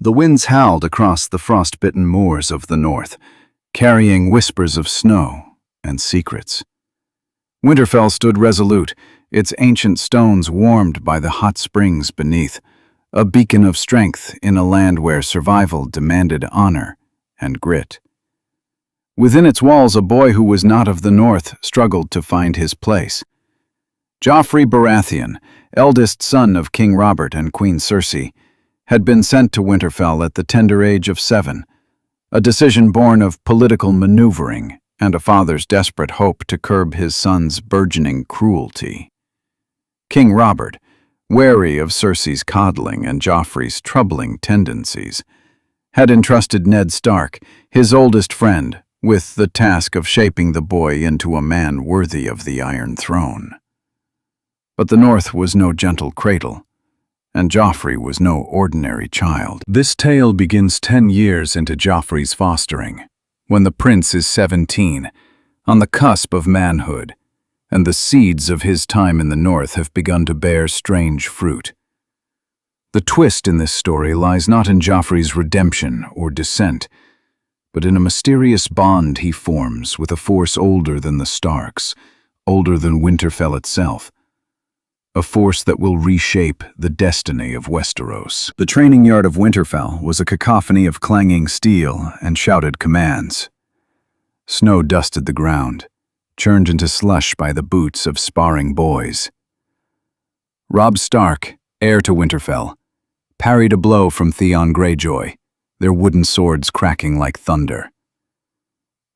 The winds howled across the frost-bitten moors of the north, carrying whispers of snow and secrets. Winterfell stood resolute, its ancient stones warmed by the hot springs beneath, a beacon of strength in a land where survival demanded honor and grit. Within its walls, a boy who was not of the north struggled to find his place. Joffrey Baratheon, eldest son of King Robert and Queen Cersei, had been sent to Winterfell at the tender age of 7, a decision born of political maneuvering and a father's desperate hope to curb his son's burgeoning cruelty. King Robert, wary of Cersei's coddling and Joffrey's troubling tendencies, had entrusted Ned Stark, his oldest friend, with the task of shaping the boy into a man worthy of the Iron Throne. But the North was no gentle cradle, and Joffrey was no ordinary child. This tale begins 10 years into Joffrey's fostering, when the prince is 17, on the cusp of manhood, and the seeds of his time in the North have begun to bear strange fruit. The twist in this story lies not in Joffrey's redemption or descent, but in a mysterious bond he forms with a force older than the Starks, older than Winterfell itself, a force that will reshape the destiny of Westeros. The training yard of Winterfell was a cacophony of clanging steel and shouted commands. Snow dusted the ground, churned into slush by the boots of sparring boys. Robb Stark, heir to Winterfell, parried a blow from Theon Greyjoy, their wooden swords cracking like thunder.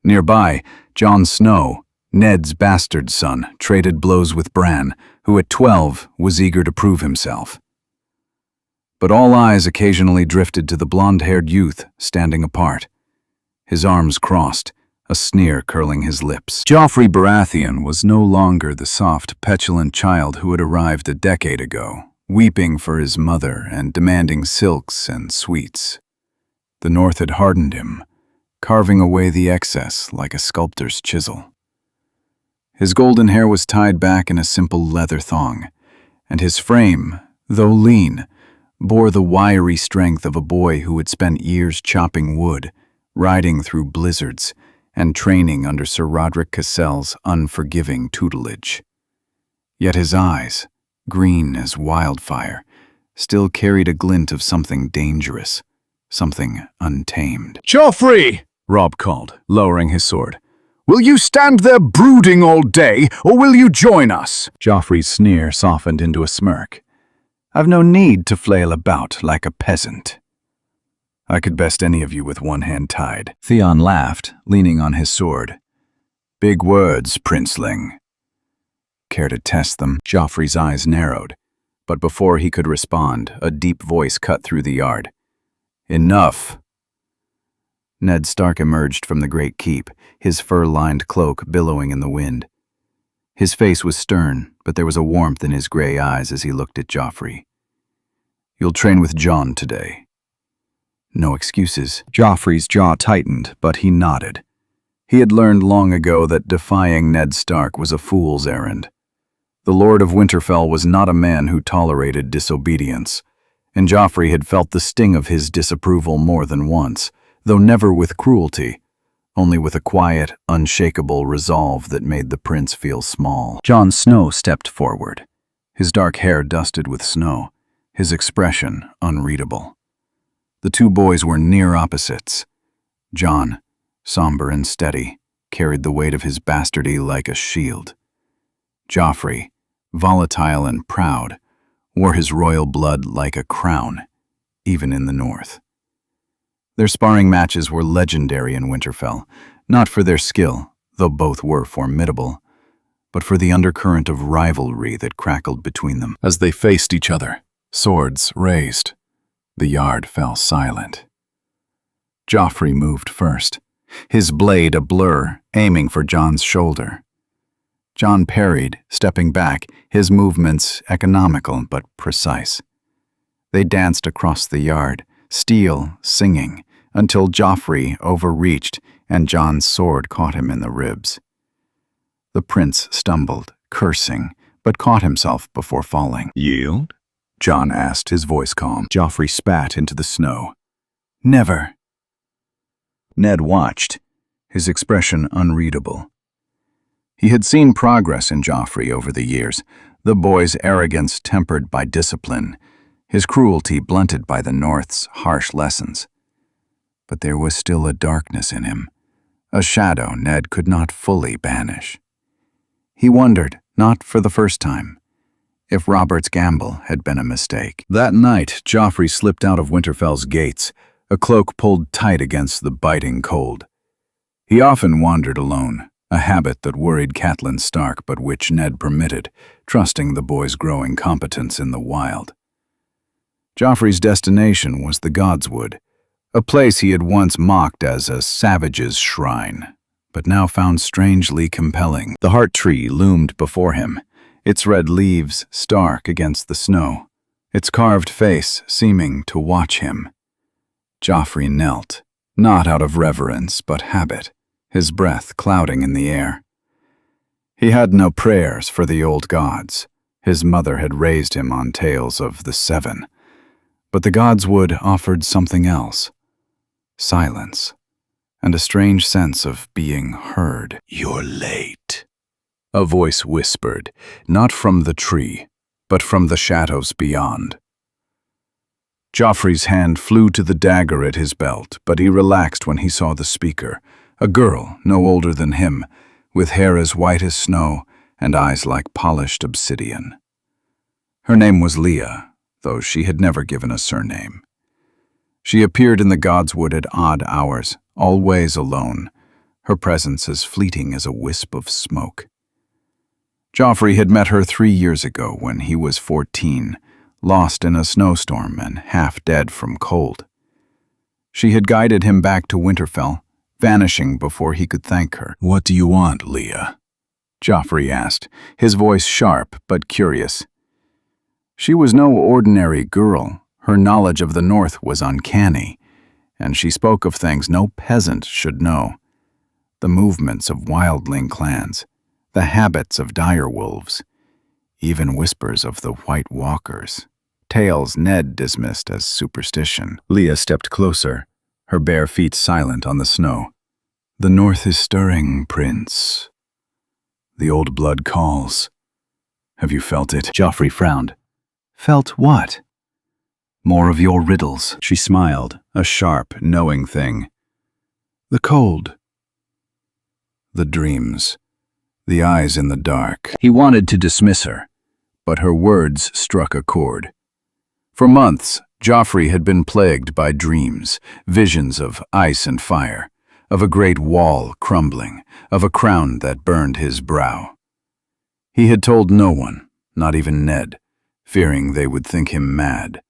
Nearby, Jon Snow, Ned's bastard son, traded blows with Bran, who at 12 was eager to prove himself. But all eyes occasionally drifted to the blonde-haired youth standing apart, his arms crossed, a sneer curling his lips. Joffrey Baratheon was no longer the soft, petulant child who had arrived a decade ago, weeping for his mother and demanding silks and sweets. The North had hardened him, carving away the excess like a sculptor's chisel. His golden hair was tied back in a simple leather thong, and his frame, though lean, bore the wiry strength of a boy who had spent years chopping wood, riding through blizzards, and training under Sir Roderick Cassell's unforgiving tutelage. Yet his eyes, green as wildfire, still carried a glint of something dangerous, something untamed. "Joffrey!" Robb called, lowering his sword. "Will you stand there brooding all day, or will you join us?" Joffrey's sneer softened into a smirk. "I've no need to flail about like a peasant. I could best any of you with one hand tied." Theon laughed, leaning on his sword. "Big words, princeling. Care to test them?" Joffrey's eyes narrowed, but before he could respond, a deep voice cut through the yard. "Enough!" Ned Stark emerged from the great keep, his fur-lined cloak billowing in the wind. His face was stern, but there was a warmth in his gray eyes as he looked at Joffrey. "You'll train with Jon today." No excuses. Joffrey's jaw tightened, but he nodded. He had learned long ago that defying Ned Stark was a fool's errand. The Lord of Winterfell was not a man who tolerated disobedience, and Joffrey had felt the sting of his disapproval more than once, though never with cruelty, only with a quiet, unshakable resolve that made the prince feel small. Jon Snow stepped forward, his dark hair dusted with snow, his expression unreadable. The two boys were near opposites. Jon, somber and steady, carried the weight of his bastardy like a shield. Joffrey, volatile and proud, wore his royal blood like a crown, even in the North. Their sparring matches were legendary in Winterfell, not for their skill, though both were formidable, but for the undercurrent of rivalry that crackled between them. As they faced each other, swords raised, the yard fell silent. Joffrey moved first, his blade a blur, aiming for Jon's shoulder. Jon parried, stepping back, his movements economical but precise. They danced across the yard, steel singing, until Joffrey overreached and Jon's sword caught him in the ribs. The prince stumbled, cursing, but caught himself before falling. "Yield?" Jon asked, his voice calm. Joffrey spat into the snow. Never. Ned watched, his expression unreadable. He had seen progress in Joffrey over the years, the boy's arrogance tempered by discipline, his cruelty blunted by the North's harsh lessons. But there was still a darkness in him, a shadow Ned could not fully banish. He wondered, not for the first time, if Robert's gamble had been a mistake. That night, Joffrey slipped out of Winterfell's gates, a cloak pulled tight against the biting cold. He often wandered alone, a habit that worried Catelyn Stark but which Ned permitted, trusting the boy's growing competence in the wild. Joffrey's destination was the godswood, a place he had once mocked as a savage's shrine, but now found strangely compelling. The heart tree loomed before him, its red leaves stark against the snow, its carved face seeming to watch him. Joffrey knelt, not out of reverence but habit, his breath clouding in the air. He had no prayers for the old gods. His mother had raised him on tales of the Seven. But the godswood offered something else. Silence, and a strange sense of being heard. "You're late," a voice whispered, not from the tree, but from the shadows beyond. Joffrey's hand flew to the dagger at his belt, but he relaxed when he saw the speaker, a girl no older than him, with hair as white as snow and eyes like polished obsidian. Her name was Leah, though she had never given a surname. She appeared in the godswood at odd hours, always alone, her presence as fleeting as a wisp of smoke. Joffrey had met her 3 years ago when he was 14, lost in a snowstorm and half dead from cold. She had guided him back to Winterfell, vanishing before he could thank her. "What do you want, Leah?" Joffrey asked, his voice sharp but curious. She was no ordinary girl. Her knowledge of the North was uncanny, and she spoke of things no peasant should know. The movements of wildling clans, the habits of direwolves, even whispers of the White Walkers, tales Ned dismissed as superstition. Leah stepped closer, her bare feet silent on the snow. "The North is stirring, Prince. The old blood calls. Have you felt it?" Joffrey frowned. "Felt what?" "More of your riddles." She smiled, a sharp, knowing thing. "The cold. The dreams. The eyes in the dark." He wanted to dismiss her, but her words struck a chord. For months, Joffrey had been plagued by dreams, visions of ice and fire, of a great wall crumbling, of a crown that burned his brow. He had told no one, not even Ned, fearing they would think him mad.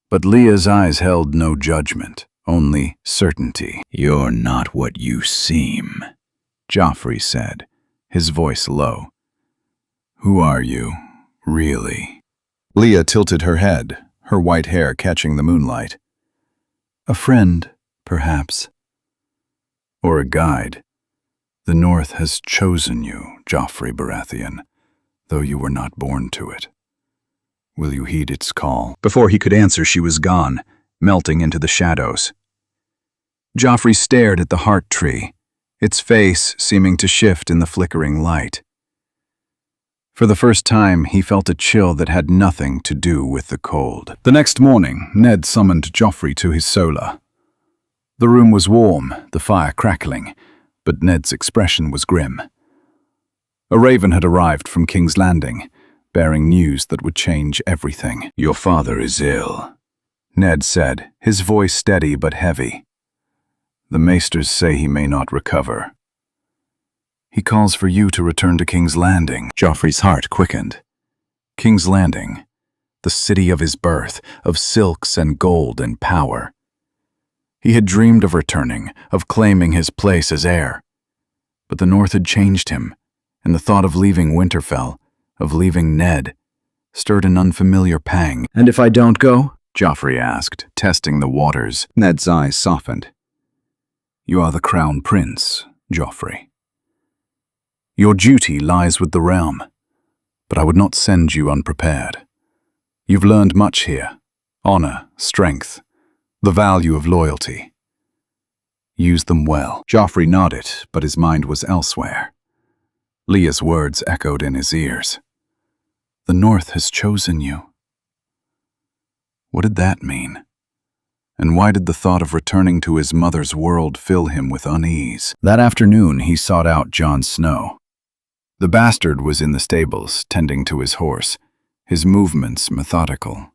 But Leah's eyes held no judgment, only certainty. "You're not what you seem," Joffrey said, his voice low. "Who are you, really?" Leah tilted her head, her white hair catching the moonlight. "A friend, perhaps. Or a guide. The North has chosen you, Joffrey Baratheon, though you were not born to it. Will you heed its call?" Before he could answer, she was gone, melting into the shadows. Joffrey stared at the heart tree, its face seeming to shift in the flickering light. For the first time, he felt a chill that had nothing to do with the cold. The next morning, Ned summoned Joffrey to his solar. The room was warm, the fire crackling, but Ned's expression was grim. A raven had arrived from King's Landing, bearing news that would change everything. "Your father is ill," Ned said, his voice steady but heavy. "The maesters say he may not recover." "He calls for you to return to King's Landing." Joffrey's heart quickened. King's Landing, the city of his birth, of silks and gold and power. He had dreamed of returning, of claiming his place as heir. But the North had changed him, and the thought of leaving Winterfell, of leaving Ned, stirred an unfamiliar pang. "And if I don't go?" Joffrey asked, testing the waters. Ned's eyes softened. "You are the crown prince, Joffrey. Your duty lies with the realm, but I would not send you unprepared. You've learned much here, honor, strength, The value of loyalty. Use them well. Joffrey nodded, but his mind was elsewhere. Leah's words echoed in his ears. The North has chosen you. What did that mean? And why did the thought of returning to his mother's world fill him with unease? That afternoon he sought out Jon Snow. The bastard was in the stables, tending to his horse, his movements methodical.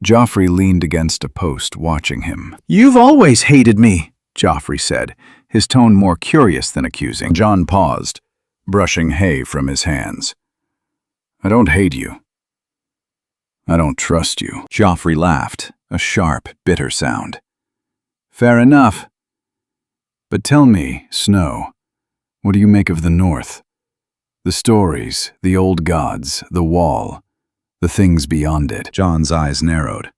Joffrey leaned against a post, watching him. "You've always hated me," Joffrey said, his tone more curious than accusing. Jon paused, brushing hay from his hands. "I don't hate you. I don't trust you." Joffrey laughed, a sharp, bitter sound. "Fair enough. But tell me, Snow, what do you make of the North? The stories, the old gods, the wall, the things beyond it." Jon's eyes narrowed.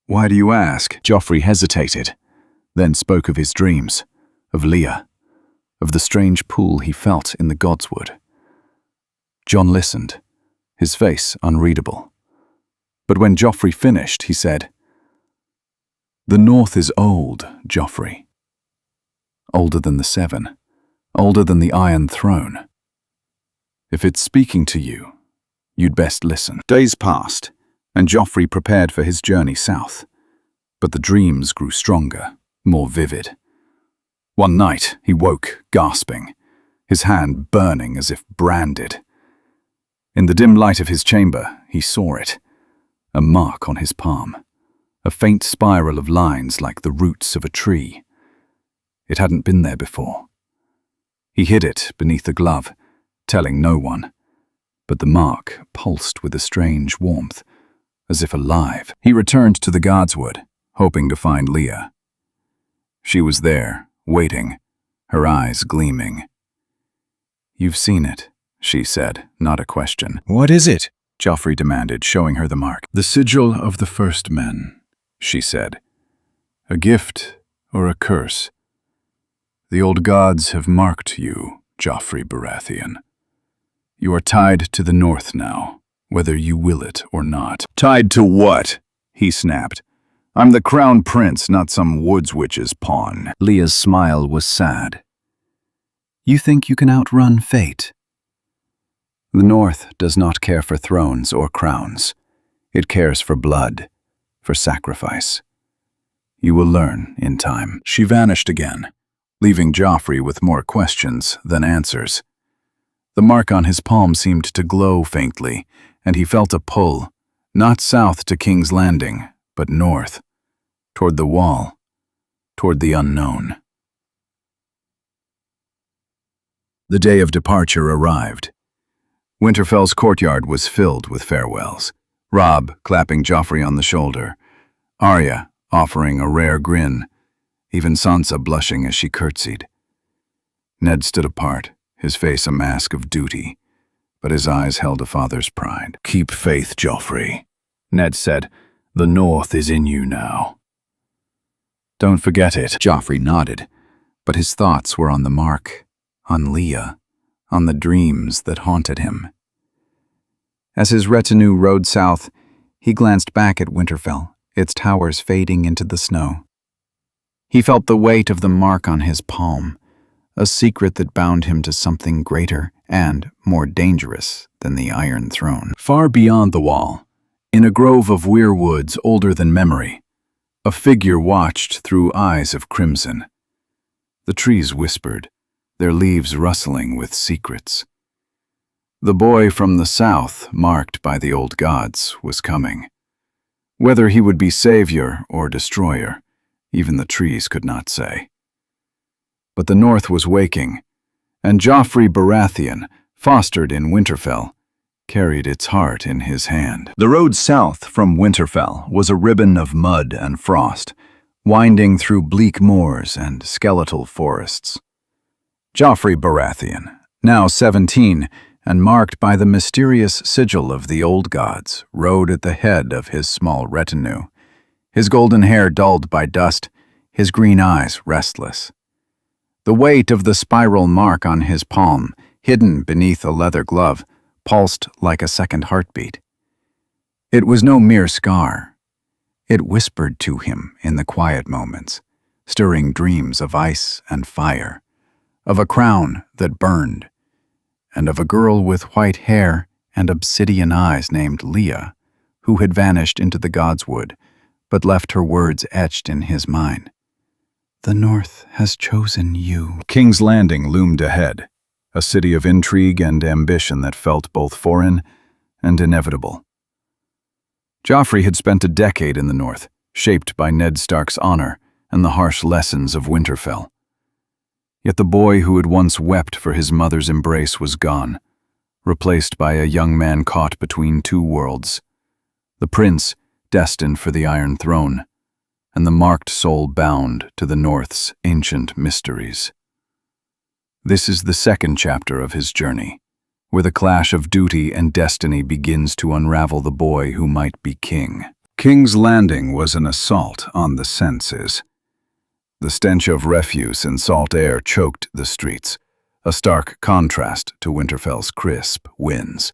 "Why do you ask?" Joffrey hesitated, then spoke of his dreams, of Leah, of the strange pull he felt in the godswood. Jon listened, his face unreadable. But when Joffrey finished, he said, "The North is old, Joffrey. Older than the Seven, older than the Iron Throne. If it's speaking to you, you'd best listen." Days passed, and Joffrey prepared for his journey south. But the dreams grew stronger, more vivid. One night, he woke, gasping, his hand burning as if branded. In the dim light of his chamber, he saw it, a mark on his palm, a faint spiral of lines like the roots of a tree. It hadn't been there before. He hid it beneath a glove, telling no one, but the mark pulsed with a strange warmth, as if alive. He returned to the godswood, hoping to find Leah. She was there, waiting, her eyes gleaming. "You've seen it," she said, not a question. "What is it?" Joffrey demanded, showing her the mark. "The sigil of the first men," she said. "A gift or a curse. The old gods have marked you, Joffrey Baratheon. You are tied to the North now, whether you will it or not." "Tied to what?" he snapped. "I'm the crown prince, not some woods witch's pawn." Leah's smile was sad. "You think you can outrun fate?" The North does not care for thrones or crowns. It cares for blood, for sacrifice. You will learn in time. She vanished again, leaving Joffrey with more questions than answers. The mark on his palm seemed to glow faintly, and he felt a pull, not south to King's Landing, but north, toward the wall, toward the unknown. The day of departure arrived. Winterfell's courtyard was filled with farewells. Robb clapping Joffrey on the shoulder, Arya offering a rare grin, even Sansa blushing as she curtsied. Ned stood apart, his face a mask of duty, but his eyes held a father's pride. "Keep faith, Joffrey," Ned said. "The North is in you now." "Don't forget it." Joffrey nodded, but his thoughts were on the mark, on Leah, on the dreams that haunted him. As his retinue rode south, he glanced back at Winterfell, its towers fading into the snow. He felt the weight of the mark on his palm, a secret that bound him to something greater and more dangerous than the Iron Throne. Far beyond the wall, in a grove of weirwoods older than memory, a figure watched through eyes of crimson. The trees whispered, their leaves rustling with secrets. The boy from the south, marked by the old gods, was coming. Whether he would be savior or destroyer, even the trees could not say. But the North was waking, and Joffrey Baratheon, fostered in Winterfell, carried its heart in his hand. The road south from Winterfell was a ribbon of mud and frost, winding through bleak moors and skeletal forests. Joffrey Baratheon, now 17, and marked by the mysterious sigil of the old gods, rode at the head of his small retinue, his golden hair dulled by dust, his green eyes restless. The weight of the spiral mark on his palm, hidden beneath a leather glove, pulsed like a second heartbeat. It was no mere scar. It whispered to him in the quiet moments, stirring dreams of ice and fire, of a crown that burned, and of a girl with white hair and obsidian eyes named Leah, who had vanished into the godswood, but left her words etched in his mind. "The North has chosen you." King's Landing loomed ahead, a city of intrigue and ambition that felt both foreign and inevitable. Joffrey had spent a decade in the North, shaped by Ned Stark's honor and the harsh lessons of Winterfell. Yet the boy who had once wept for his mother's embrace was gone, replaced by a young man caught between two worlds. The prince, destined for the Iron Throne, and the marked soul bound to the North's ancient mysteries. This is the second chapter of his journey, where the clash of duty and destiny begins to unravel the boy who might be king. King's Landing was an assault on the senses. The stench of refuse and salt air choked the streets, a stark contrast to Winterfell's crisp winds.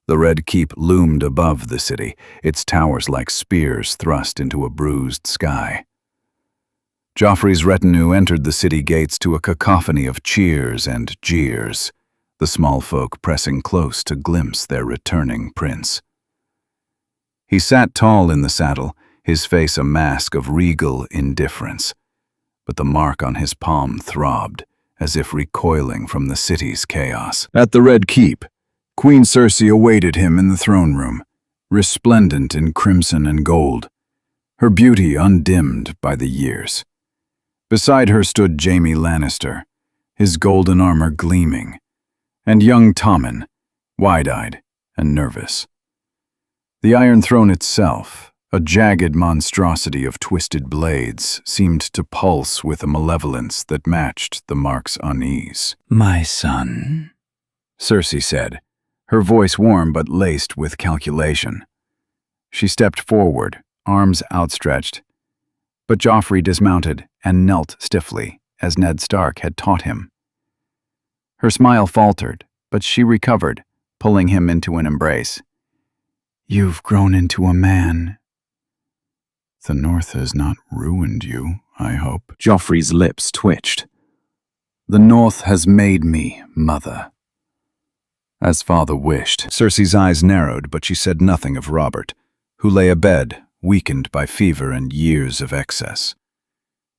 The Red Keep loomed above the city, its towers like spears thrust into a bruised sky. Joffrey's retinue entered the city gates to a cacophony of cheers and jeers, the small folk pressing close to glimpse their returning prince. He sat tall in the saddle, his face a mask of regal indifference, but the mark on his palm throbbed, as if recoiling from the city's chaos. At the Red Keep, Queen Cersei awaited him in the throne room, resplendent in crimson and gold, her beauty undimmed by the years. Beside her stood Jaime Lannister, his golden armor gleaming, and young Tommen, wide-eyed and nervous. The Iron Throne itself, a jagged monstrosity of twisted blades, seemed to pulse with a malevolence that matched the mark's unease. "My son," Cersei said, her voice warm but laced with calculation. She stepped forward, arms outstretched, but Joffrey dismounted and knelt stiffly, as Ned Stark had taught him. Her smile faltered, but she recovered, pulling him into an embrace. "You've grown into a man. The North has not ruined you, I hope." Joffrey's lips twitched. "The North has made me, mother." As father wished. Cersei's eyes narrowed, but she said nothing of Robert, who lay abed, weakened by fever and years of excess.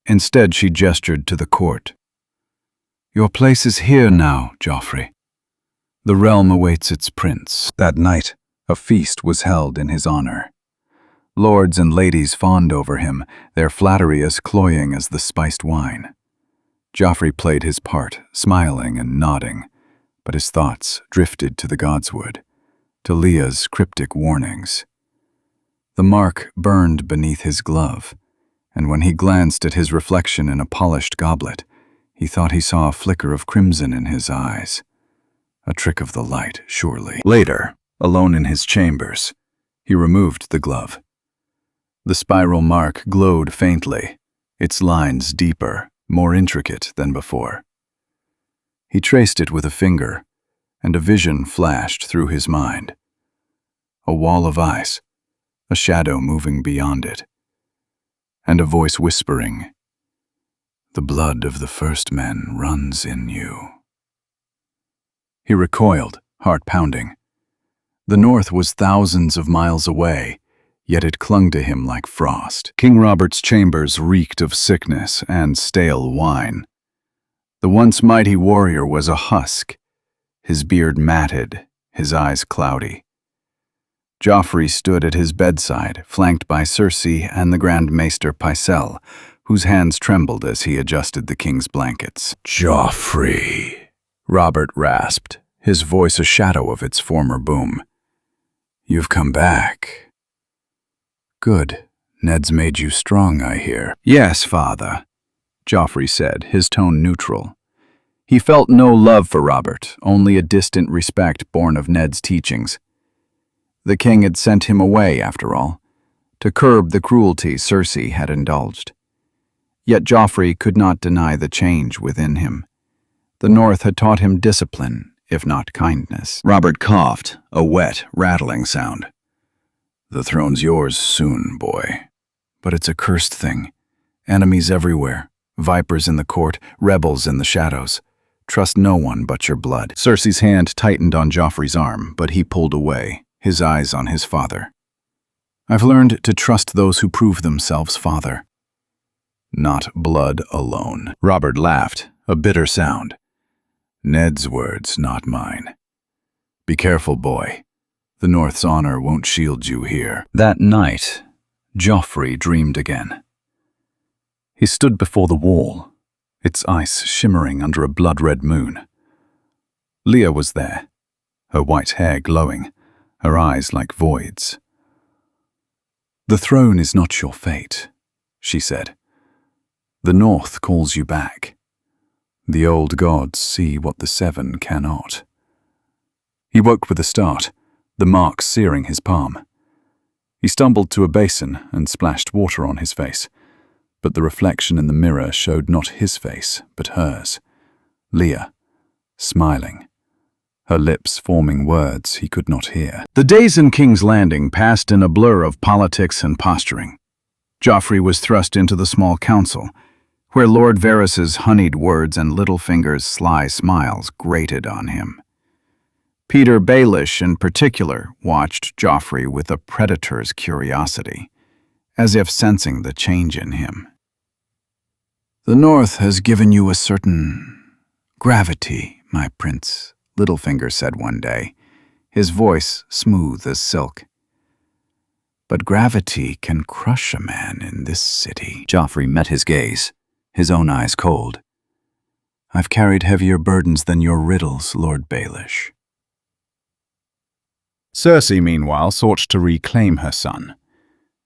Instead, she gestured to the court. "Your place is here now, Joffrey. The realm awaits its prince." That night, a feast was held in his honor. Lords and ladies fawned over him, their flattery as cloying as the spiced wine. Joffrey played his part, smiling and nodding, but his thoughts drifted to the godswood, to Leah's cryptic warnings. The mark burned beneath his glove, and when he glanced at his reflection in a polished goblet, he thought he saw a flicker of crimson in his eyes. A trick of the light, surely. Later, alone in his chambers, he removed the glove. The spiral mark glowed faintly, its lines deeper, more intricate than before. He traced it with a finger, and a vision flashed through his mind. A wall of ice, a shadow moving beyond it, and a voice whispering, "The blood of the first men runs in you." He recoiled, heart pounding. The North was thousands of miles away, yet it clung to him like frost. King Robert's chambers reeked of sickness and stale wine. The once mighty warrior was a husk, his beard matted, his eyes cloudy. Joffrey stood at his bedside, flanked by Cersei and the Grand Maester Pycelle, whose hands trembled as he adjusted the king's blankets. "Joffrey," Robert rasped, his voice a shadow of its former boom. "You've come back." "Good. Ned's made you strong, I hear." "Yes, father," Joffrey said, his tone neutral. He felt no love for Robert, only a distant respect born of Ned's teachings. The king had sent him away, after all, to curb the cruelty Cersei had indulged. Yet Joffrey could not deny the change within him. The North had taught him discipline, if not kindness. Robert coughed, a wet, rattling sound. The throne's yours soon, boy. But it's a cursed thing. Enemies everywhere. Vipers in the court, rebels in the shadows. Trust no one but your blood. Cersei's hand tightened on Joffrey's arm, but he pulled away, his eyes on his father. I've learned to trust those who prove themselves, father. Not blood alone. Robert laughed, a bitter sound. Ned's words, not mine. Be careful, boy. The North's honor won't shield you here. That night, Joffrey dreamed again. He stood before the wall, its ice shimmering under a blood-red moon. Leah was there, her white hair glowing, her eyes like voids. The throne is not your fate, she said. The North calls you back. The old gods see what the Seven cannot. He woke with a start, the mark searing his palm. He stumbled to a basin and splashed water on his face, but the reflection in the mirror showed not his face, but hers. Leah, smiling, her lips forming words he could not hear. The days in King's Landing passed in a blur of politics and posturing. Joffrey was thrust into the small council, where Lord Varys's honeyed words and Littlefinger's sly smiles grated on him. Peter Baelish, in particular, watched Joffrey with a predator's curiosity, as if sensing the change in him. The North has given you a certain gravity, my prince, Littlefinger said one day, his voice smooth as silk. But gravity can crush a man in this city. Joffrey met his gaze, his own eyes cold. I've carried heavier burdens than your riddles, Lord Baelish. Cersei, meanwhile, sought to reclaim her son.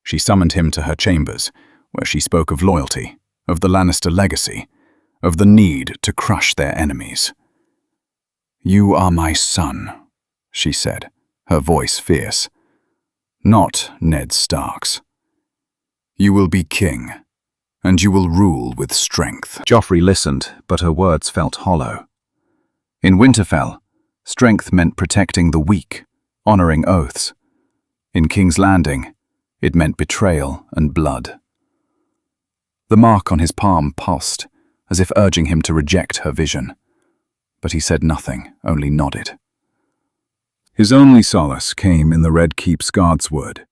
She summoned him to her chambers, where she spoke of loyalty, of the Lannister legacy, of the need to crush their enemies. You are my son, she said, her voice fierce. Not Ned Stark's. You will be king, and you will rule with strength. Joffrey listened, but her words felt hollow. In Winterfell, strength meant protecting the weak, honoring oaths. In King's Landing, it meant betrayal and blood. The mark on his palm pulsed, as if urging him to reject her vision. But he said nothing, only nodded. His only solace came in the Red Keep's godswood,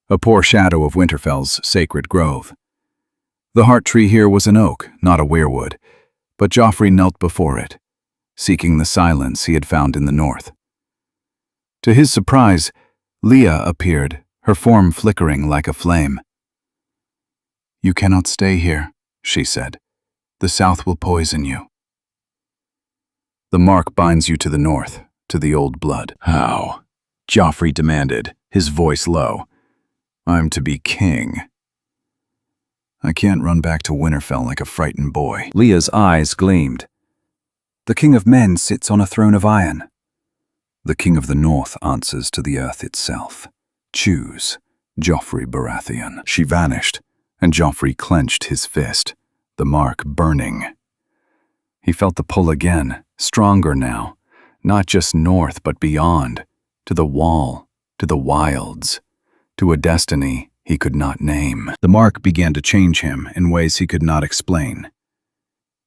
a poor shadow of Winterfell's sacred grove. The heart tree here was an oak, not a weirwood, but Joffrey knelt before it, seeking the silence he had found in the north. To his surprise, Leah appeared, her form flickering like a flame. You cannot stay here, she said. The south will poison you. The mark binds you to the north, to the old blood. How? Joffrey demanded, his voice low. I'm to be king. I can't run back to Winterfell like a frightened boy. Leah's eyes gleamed. The king of men sits on a throne of iron. The king of the north answers to the earth itself. Choose, Joffrey Baratheon. She vanished, and Joffrey clenched his fist, the mark burning. He felt the pull again, stronger now, not just north but beyond, to the wall, to the wilds, to a destiny he could not name. The mark began to change him in ways he could not explain.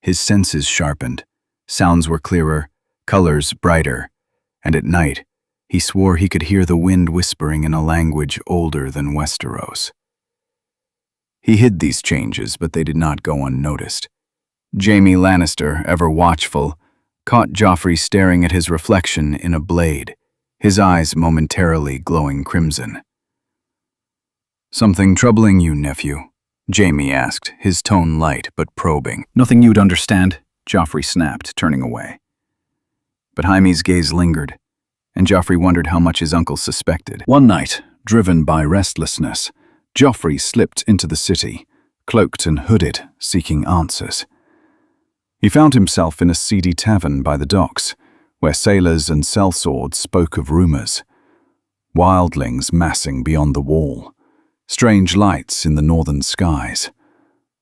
His senses sharpened, sounds were clearer, colors brighter, and at night he swore he could hear the wind whispering in a language older than Westeros. He hid these changes, but they did not go unnoticed. Jaime Lannister, ever watchful, caught Joffrey staring at his reflection in a blade, his eyes momentarily glowing crimson. Something troubling you, nephew? Jaime asked, his tone light but probing. Nothing you'd understand, Joffrey snapped, turning away. But Jaime's gaze lingered, and Joffrey wondered how much his uncle suspected. One night, driven by restlessness, Joffrey slipped into the city, cloaked and hooded, seeking answers. He found himself in a seedy tavern by the docks, where sailors and sellswords spoke of rumors. Wildlings massing beyond the wall, strange lights in the northern skies,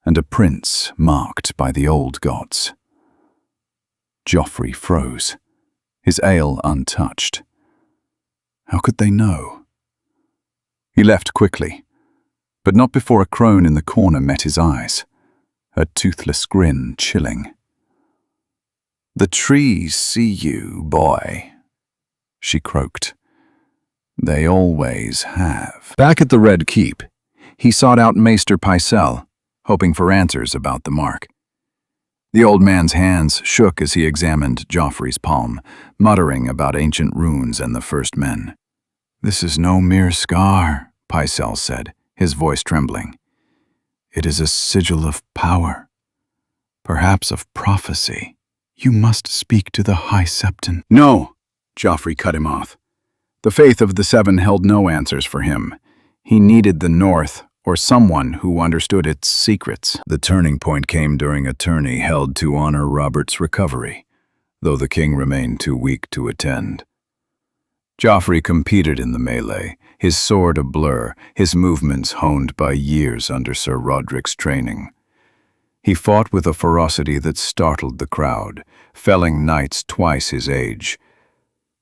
and a prince marked by the old gods. Joffrey froze, his ale untouched. How could they know? He left quickly, but not before a crone in the corner met his eyes, her toothless grin chilling. "The trees see you, boy," she croaked. "They always have." Back at the Red Keep, he sought out Maester Pycelle, hoping for answers about the mark. The old man's hands shook as he examined Joffrey's palm, muttering about ancient runes and the first men. "This is no mere scar," Pycelle said, his voice trembling. "It is a sigil of power, perhaps of prophecy. You must speak to the High Septon." "No," Joffrey cut him off. The faith of the Seven held no answers for him. He needed the North, or someone who understood its secrets. The turning point came during a tourney held to honor Robert's recovery, though the king remained too weak to attend. Joffrey competed in the melee, his sword a blur, his movements honed by years under Sir Roderick's training. He fought with a ferocity that startled the crowd, felling knights twice his age.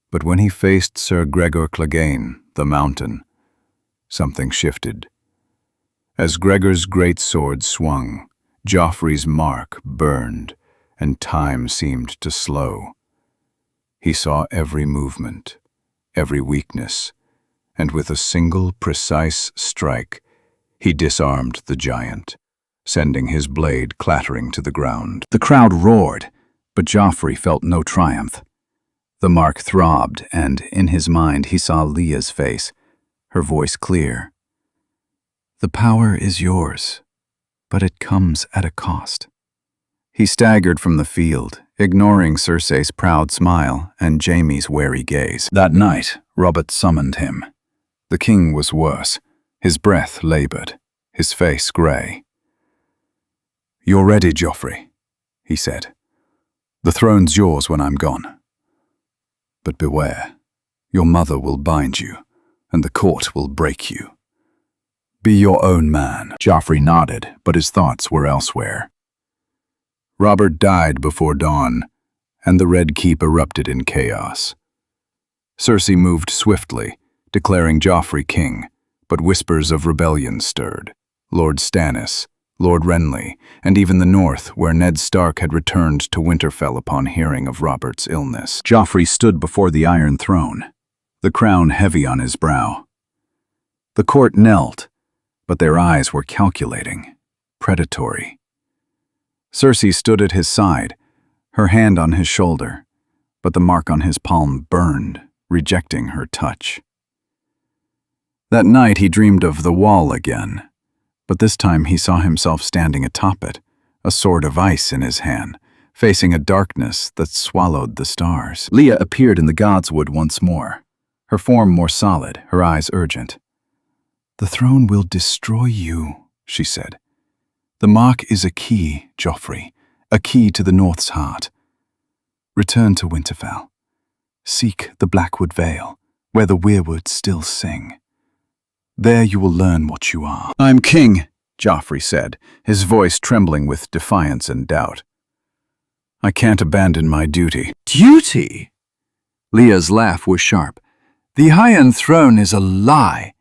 But when he faced Sir Gregor Clegane, the Mountain, something shifted. As Gregor's great sword swung, Joffrey's mark burned, and time seemed to slow. He saw every movement, every weakness, and with a single precise strike, he disarmed the giant, sending his blade clattering to the ground. The crowd roared, but Joffrey felt no triumph. The mark throbbed, and in his mind he saw Leah's face, her voice clear. "The power is yours, but it comes at a cost." He staggered from the field, ignoring Cersei's proud smile and Jaime's wary gaze. That night, Robert summoned him. The king was worse, his breath labored, his face gray. "You're ready, Joffrey," he said. "The throne's yours when I'm gone. But beware, your mother will bind you, and the court will break you. Be your own man." Joffrey nodded, but his thoughts were elsewhere. Robert died before dawn, and the Red Keep erupted in chaos. Cersei moved swiftly, declaring Joffrey king, but whispers of rebellion stirred. Lord Stannis, Lord Renly, and even the north, where Ned Stark had returned to Winterfell upon hearing of Robert's illness. Joffrey stood before the Iron Throne, the crown heavy on his brow. The court knelt, but their eyes were calculating, predatory. Cersei stood at his side, her hand on his shoulder, but the mark on his palm burned, rejecting her touch. That night he dreamed of the wall again, but this time he saw himself standing atop it, a sword of ice in his hand, facing a darkness that swallowed the stars. Leah appeared in the godswood once more, her form more solid, her eyes urgent. "The throne will destroy you," she said. "The mark is a key, Joffrey, a key to the North's heart. Return to Winterfell. Seek the Blackwood Vale, where the weirwoods still sing. There you will learn what you are." "I'm king," Joffrey said, his voice trembling with defiance and doubt. "I can't abandon my duty." "Duty?" Leah's laugh was sharp. "The Iron Throne is a lie.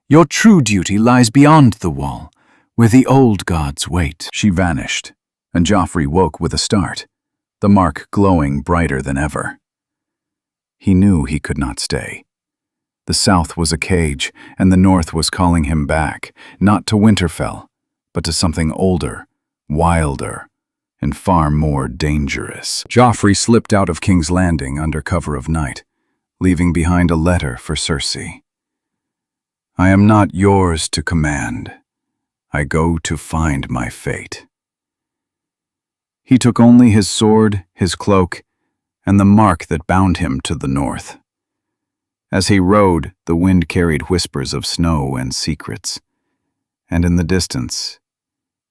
Your true duty lies beyond the wall, where the old gods wait." She vanished, and Joffrey woke with a start, the mark glowing brighter than ever. He knew he could not stay. The south was a cage, and the north was calling him back, not to Winterfell, but to something older, wilder, and far more dangerous. Joffrey slipped out of King's Landing under cover of night, leaving behind a letter for Cersei. "I am not yours to command. I go to find my fate." He took only his sword, his cloak, and the mark that bound him to the north. As he rode, the wind carried whispers of snow and secrets, and in the distance,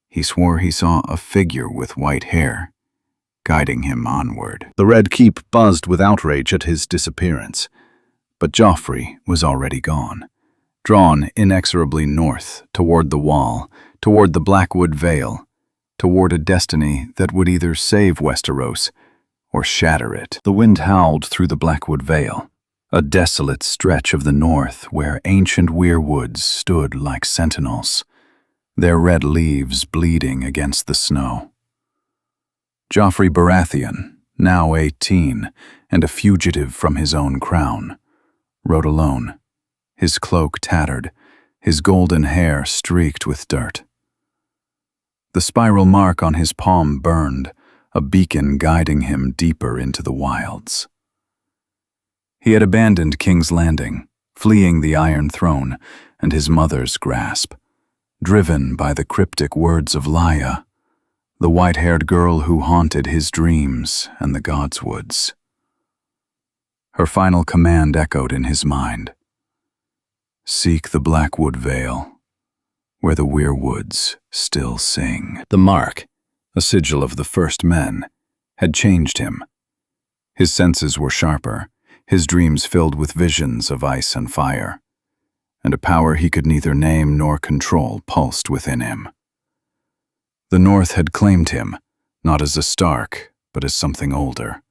he swore he saw a figure with white hair, guiding him onward. The Red Keep buzzed with outrage at his disappearance, but Joffrey was already gone, drawn inexorably north, toward the wall, toward the Blackwood Vale, toward a destiny that would either save Westeros or shatter it. The wind howled through the Blackwood Vale, a desolate stretch of the north where ancient weirwoods stood like sentinels, their red leaves bleeding against the snow. Joffrey Baratheon, now 18 and a fugitive from his own crown, rode alone, his cloak tattered, his golden hair streaked with dirt. The spiral mark on his palm burned, a beacon guiding him deeper into the wilds. He had abandoned King's Landing, fleeing the Iron Throne and his mother's grasp, driven by the cryptic words of Lya, the white-haired girl who haunted his dreams and the godswoods. Her final command echoed in his mind. Seek the Blackwood Vale, where the weirwoods still sing. The mark, a sigil of the first men, had changed him. His senses were sharper, his dreams filled with visions of ice and fire, and a power he could neither name nor control pulsed within him. The North had claimed him, not as a Stark, but as something older,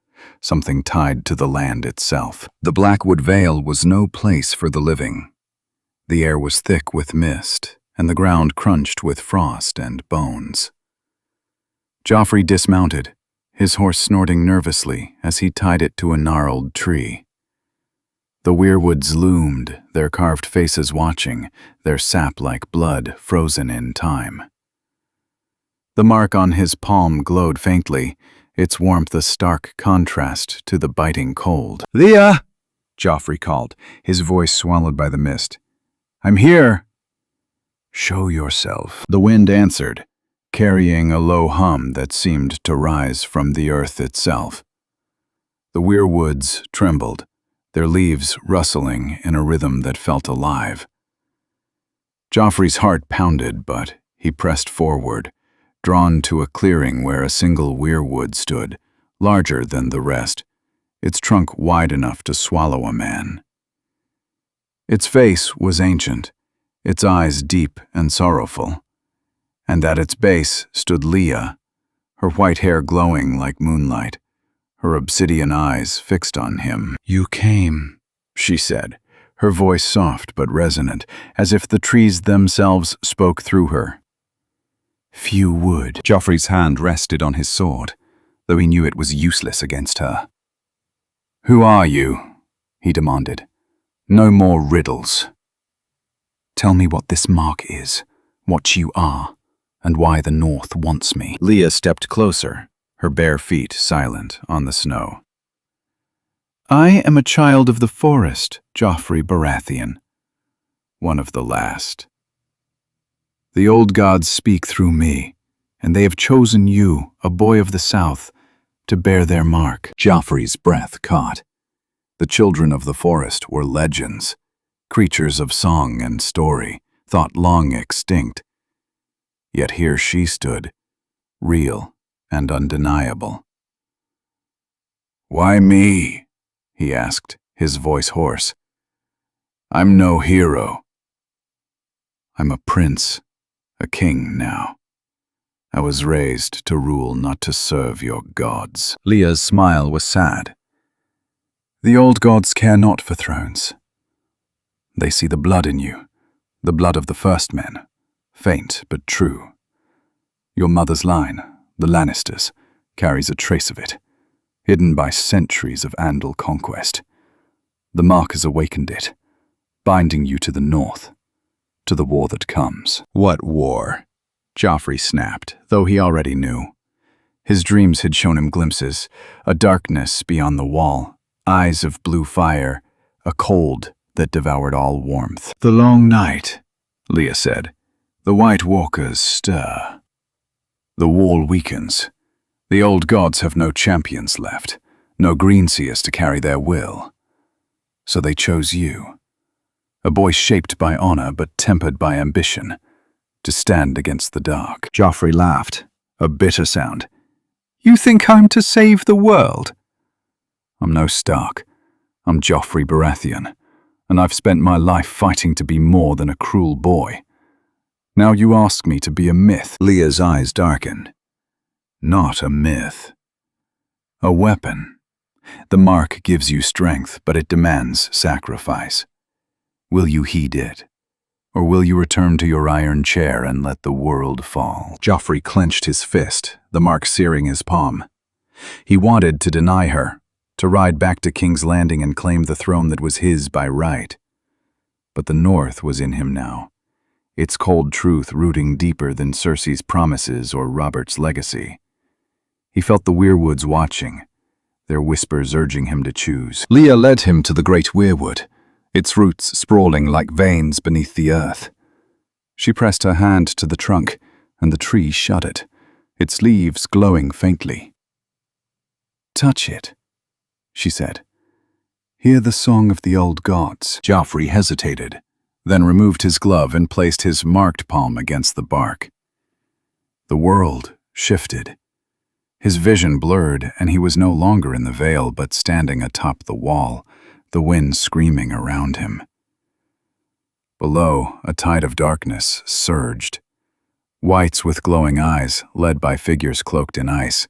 something tied to the land itself. The Blackwood Vale was no place for the living. The air was thick with mist, and the ground crunched with frost and bones. Joffrey dismounted, his horse snorting nervously as he tied it to a gnarled tree. The weirwoods loomed, their carved faces watching, their sap like blood frozen in time. The mark on his palm glowed faintly, its warmth a stark contrast to the biting cold. "Lya!" Joffrey called, his voice swallowed by the mist. "I'm here." "Show yourself," the wind answered, carrying a low hum that seemed to rise from the earth itself. The weirwoods trembled, their leaves rustling in a rhythm that felt alive. Joffrey's heart pounded, but he pressed forward, drawn to a clearing where a single weirwood stood, larger than the rest, its trunk wide enough to swallow a man. Its face was ancient, its eyes deep and sorrowful, and at its base stood Lya, her white hair glowing like moonlight, her obsidian eyes fixed on him. "You came," she said, her voice soft but resonant, as if the trees themselves spoke through her. "Few would." Joffrey's hand rested on his sword, though he knew it was useless against her. "Who are you?" he demanded. "No more riddles. Tell me what this mark is, what you are, and why the North wants me." Lya stepped closer, her bare feet silent on the snow. "I am a child of the forest, Joffrey Baratheon, one of the last. The old gods speak through me, and they have chosen you, a boy of the south, to bear their mark." Joffrey's breath caught. The children of the forest were legends, creatures of song and story, thought long extinct. Yet here she stood, real and undeniable. "Why me?" he asked, his voice hoarse. "I'm no hero. I'm a prince, a king now. I was raised to rule, not to serve your gods." Lya's smile was sad. "The old gods care not for thrones. They see the blood in you, the blood of the first men, faint but true. Your mother's line, the Lannisters, carries a trace of it, hidden by centuries of Andal conquest. The mark has awakened it, binding you to the North, to the war that comes." "What war?" Joffrey snapped, though he already knew. His dreams had shown him glimpses, a darkness beyond the wall, eyes of blue fire, a cold that devoured all warmth. "The long night," Lya said. "The White Walkers stir. The wall weakens. The old gods have no champions left, no greenseers to carry their will. So they chose you, a boy shaped by honor but tempered by ambition, to stand against the dark." Joffrey laughed, a bitter sound. "You think I'm to save the world?" "I'm no Stark. I'm Joffrey Baratheon, and I've spent my life fighting to be more than a cruel boy. Now you ask me to be a myth." Lya's eyes darkened. "Not a myth. A weapon. The mark gives you strength, but it demands sacrifice. Will you heed it? Or will you return to your iron chair and let the world fall? Joffrey clenched his fist, the mark searing his palm. He wanted to deny her, to ride back to King's Landing and claim the throne that was his by right. But the North was in him now, its cold truth rooting deeper than Cersei's promises or Robert's legacy. He felt the weirwoods watching, their whispers urging him to choose. Leah led him to the great weirwood, its roots sprawling like veins beneath the earth. She pressed her hand to the trunk, and the tree shuddered, its leaves glowing faintly. "Touch it," she said. "Hear the song of the old gods." Joffrey hesitated, then removed his glove and placed his marked palm against the bark. The world shifted. His vision blurred, and he was no longer in the vale but standing atop the wall, the wind screaming around him. Below, a tide of darkness surged. Whites with glowing eyes, led by figures cloaked in ice.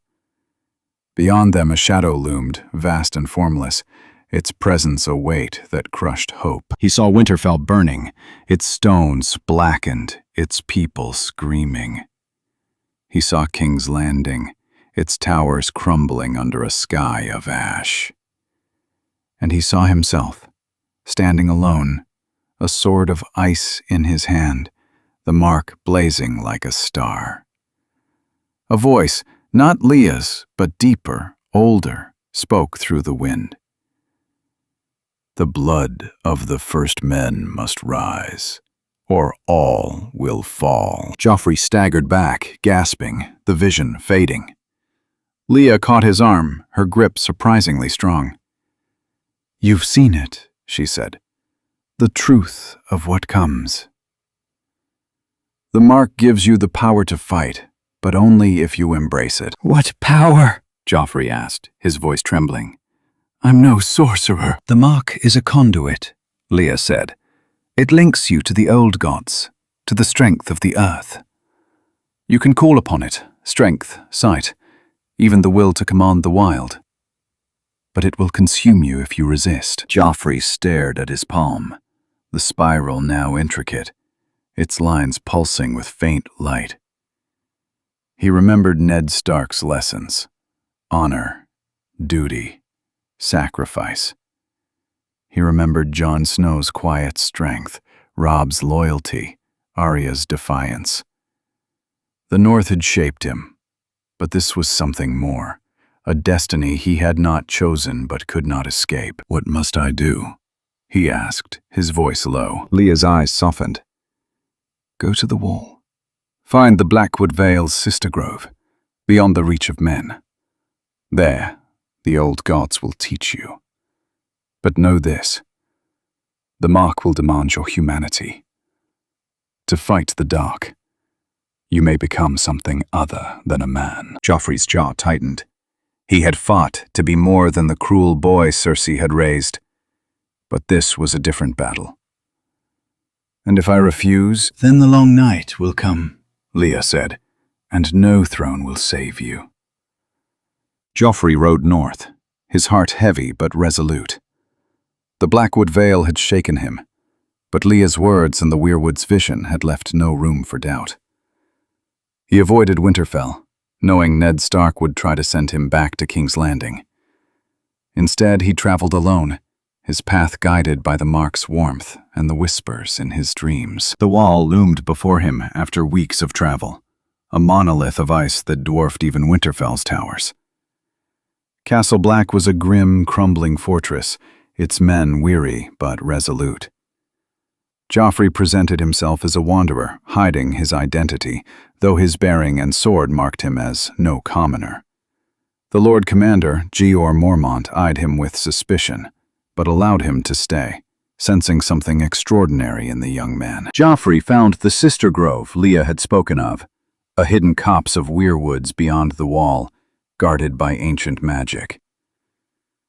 Beyond them a shadow loomed, vast and formless, its presence a weight that crushed hope. He saw Winterfell burning, its stones blackened, its people screaming. He saw King's Landing, its towers crumbling under a sky of ash. And he saw himself, standing alone, a sword of ice in his hand, the mark blazing like a star. A voice, not Leah's, but deeper, older, spoke through the wind. "The blood of the first men must rise, or all will fall." Joffrey staggered back, gasping, the vision fading. Leah caught his arm, her grip surprisingly strong. "You've seen it," she said. "The truth of what comes. The mark gives you the power to fight, but only if you embrace it." "What power?" Joffrey asked, his voice trembling. "I'm no sorcerer." "The mark is a conduit," Leah said. "It links you to the old gods, to the strength of the earth. You can call upon it, strength, sight, even the will to command the wild. But it will consume you if you resist." Joffrey stared at his palm, the spiral now intricate, its lines pulsing with faint light. He remembered Ned Stark's lessons: honor, duty, sacrifice. He remembered Jon Snow's quiet strength, Robb's loyalty, Arya's defiance. The North had shaped him, but this was something more. A destiny he had not chosen but could not escape. "What must I do?" he asked, his voice low. Leah's eyes softened. "Go to the wall. Find the Blackwood Vale's sister grove, beyond the reach of men. There, the old gods will teach you. But know this: the mark will demand your humanity. To fight the dark, you may become something other than a man." Joffrey's jaw tightened. He had fought to be more than the cruel boy Cersei had raised. But this was a different battle. "And if I refuse, then the long night will come," Leah said, "and no throne will save you." Joffrey rode north, his heart heavy but resolute. The Blackwood Vale had shaken him, but Leah's words and the weirwood's vision had left no room for doubt. He avoided Winterfell, knowing Ned Stark would try to send him back to King's Landing. Instead, he traveled alone, his path guided by the mark's warmth and the whispers in his dreams. The wall loomed before him after weeks of travel, a monolith of ice that dwarfed even Winterfell's towers. Castle Black was a grim, crumbling fortress, its men weary but resolute. Joffrey presented himself as a wanderer, hiding his identity, though his bearing and sword marked him as no commoner. The Lord Commander, Jeor Mormont, eyed him with suspicion, but allowed him to stay, sensing something extraordinary in the young man. Joffrey found the sister grove Leah had spoken of, a hidden copse of weirwoods beyond the wall, guarded by ancient magic.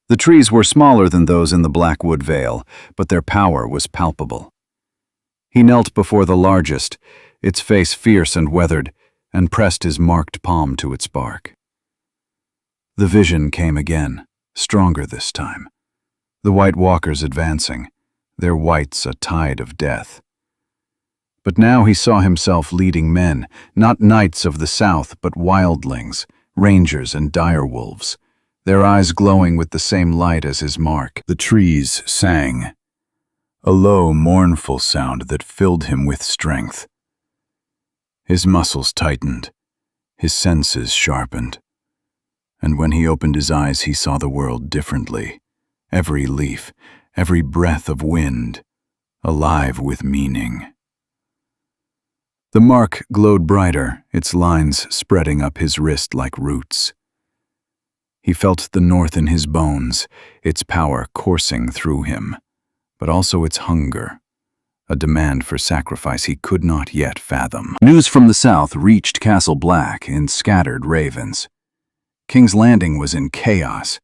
The trees were smaller than those in the Blackwood Vale, but their power was palpable. He knelt before the largest, its face fierce and weathered, and pressed his marked palm to its bark. The vision came again, stronger this time. The White Walkers advancing, their whites a tide of death. But now he saw himself leading men, not knights of the south, but wildlings, rangers and direwolves, their eyes glowing with the same light as his mark. The trees sang, a low, mournful sound that filled him with strength. His muscles tightened, his senses sharpened, and when he opened his eyes he saw the world differently, every leaf, every breath of wind, alive with meaning. The mark glowed brighter, its lines spreading up his wrist like roots. He felt the north in his bones, its power coursing through him, but also its hunger, a demand for sacrifice he could not yet fathom. News from the south reached Castle Black in scattered ravens. King's Landing was in chaos.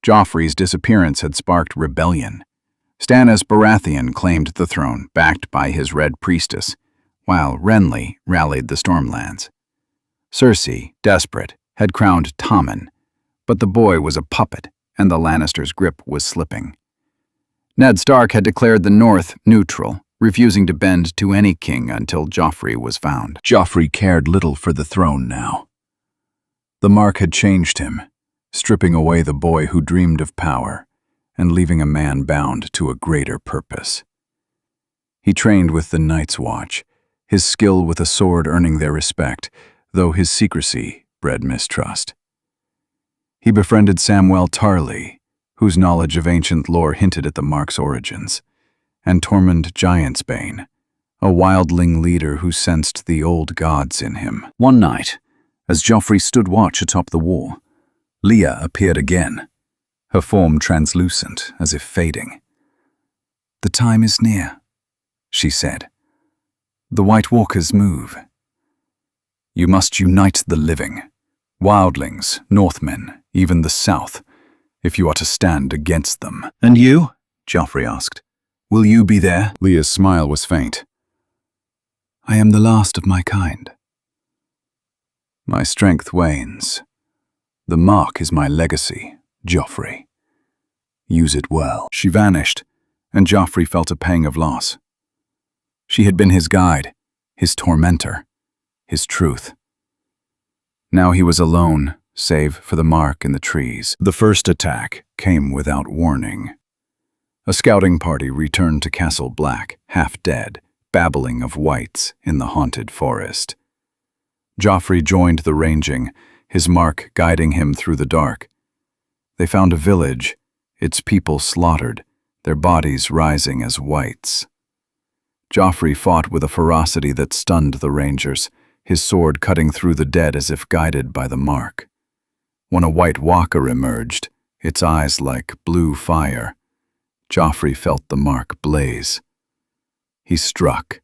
Joffrey's disappearance had sparked rebellion. Stannis Baratheon claimed the throne, backed by his Red Priestess, while Renly rallied the Stormlands. Cersei, desperate, had crowned Tommen, but the boy was a puppet, and the Lannisters' grip was slipping. Ned Stark had declared the North neutral, refusing to bend to any king until Joffrey was found. Joffrey cared little for the throne now. The mark had changed him, stripping away the boy who dreamed of power and leaving a man bound to a greater purpose. He trained with the Night's Watch, his skill with a sword earning their respect, though his secrecy bred mistrust. He befriended Samwell Tarly, whose knowledge of ancient lore hinted at the mark's origins, and Tormund Giantsbane, a wildling leader who sensed the old gods in him. One night, as Joffrey stood watch atop the wall, Leah appeared again, her form translucent as if fading. "The time is near," she said. "The White Walkers move. You must unite the living, wildlings, Northmen, even the South, if you are to stand against them." "And you?" Joffrey asked. "Will you be there?" Leah's smile was faint. "I am the last of my kind. My strength wanes. The mark is my legacy, Joffrey. Use it well." She vanished, and Joffrey felt a pang of loss. She had been his guide, his tormentor, his truth. Now he was alone, save for the mark in the trees. The first attack came without warning. A scouting party returned to Castle Black, half dead, babbling of whites in the haunted forest. Joffrey joined the ranging, his mark guiding him through the dark. They found a village, its people slaughtered, their bodies rising as whites. Joffrey fought with a ferocity that stunned the rangers, his sword cutting through the dead as if guided by the mark. When a White Walker emerged, its eyes like blue fire, Joffrey felt the mark blaze. He struck,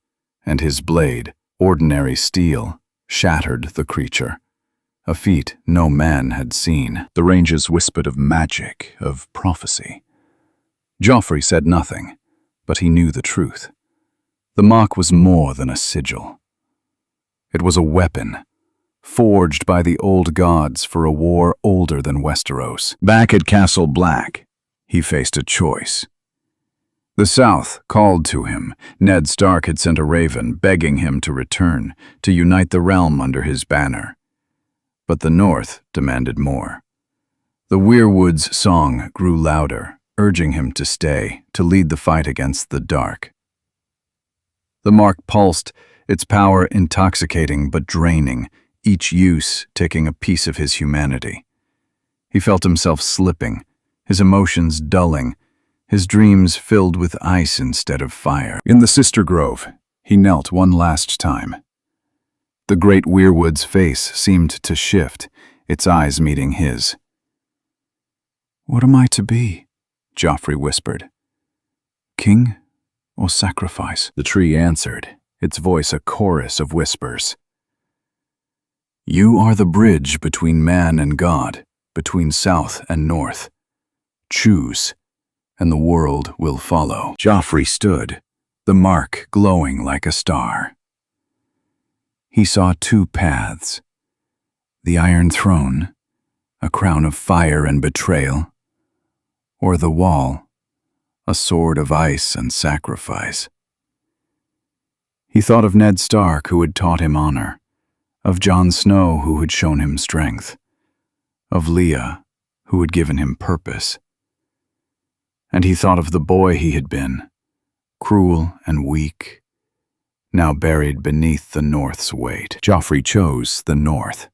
and his blade, ordinary steel, shattered the creature, a feat no man had seen. The rangers whispered of magic, of prophecy. Joffrey said nothing, but he knew the truth. The mark was more than a sigil. It was a weapon, forged by the old gods for a war older than Westeros. Back at Castle Black, he faced a choice. The South called to him. Ned Stark had sent a raven begging him to return, to unite the realm under his banner. But the North demanded more. The Weirwood's song grew louder, urging him to stay, to lead the fight against the dark. The mark pulsed, its power intoxicating but draining, each use taking a piece of his humanity. He felt himself slipping, his emotions dulling, his dreams filled with ice instead of fire. In the Sister Grove, he knelt one last time. The great Weirwood's face seemed to shift, its eyes meeting his. "What am I to be?" Joffrey whispered. "King or sacrifice?" The tree answered, its voice a chorus of whispers. "You are the bridge between man and God, between South and North. Choose, and the world will follow." Joffrey stood, the mark glowing like a star. He saw two paths: the Iron Throne, a crown of fire and betrayal, or the wall, a sword of ice and sacrifice. He thought of Ned Stark, who had taught him honor, of Jon Snow, who had shown him strength, of Leah, who had given him purpose. And he thought of the boy he had been, cruel and weak, now buried beneath the North's weight. Joffrey chose the North.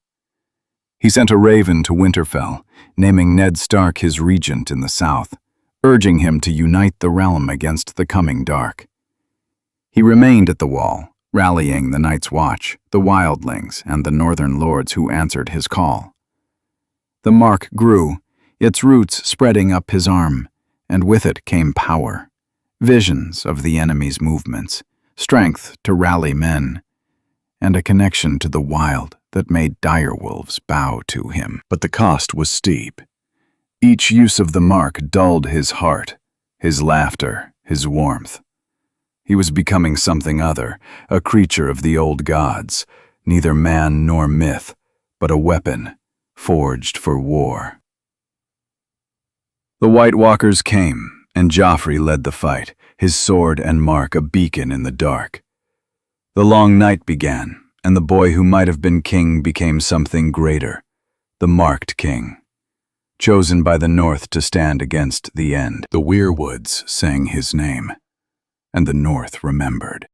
He sent a raven to Winterfell, naming Ned Stark his regent in the south, urging him to unite the realm against the coming dark. He remained at the wall, rallying the Night's Watch, the wildlings, and the northern lords who answered his call. The mark grew, its roots spreading up his arm, and with it came power, visions of the enemy's movements, strength to rally men, and a connection to the wild that made direwolves bow to him. But the cost was steep. Each use of the mark dulled his heart, his laughter, his warmth. He was becoming something other, a creature of the old gods, neither man nor myth, but a weapon, forged for war. The White Walkers came, and Joffrey led the fight, his sword and mark a beacon in the dark. The long night began, and the boy who might have been king became something greater, the marked king, chosen by the North to stand against the end. The weirwoods sang his name, and the North remembered.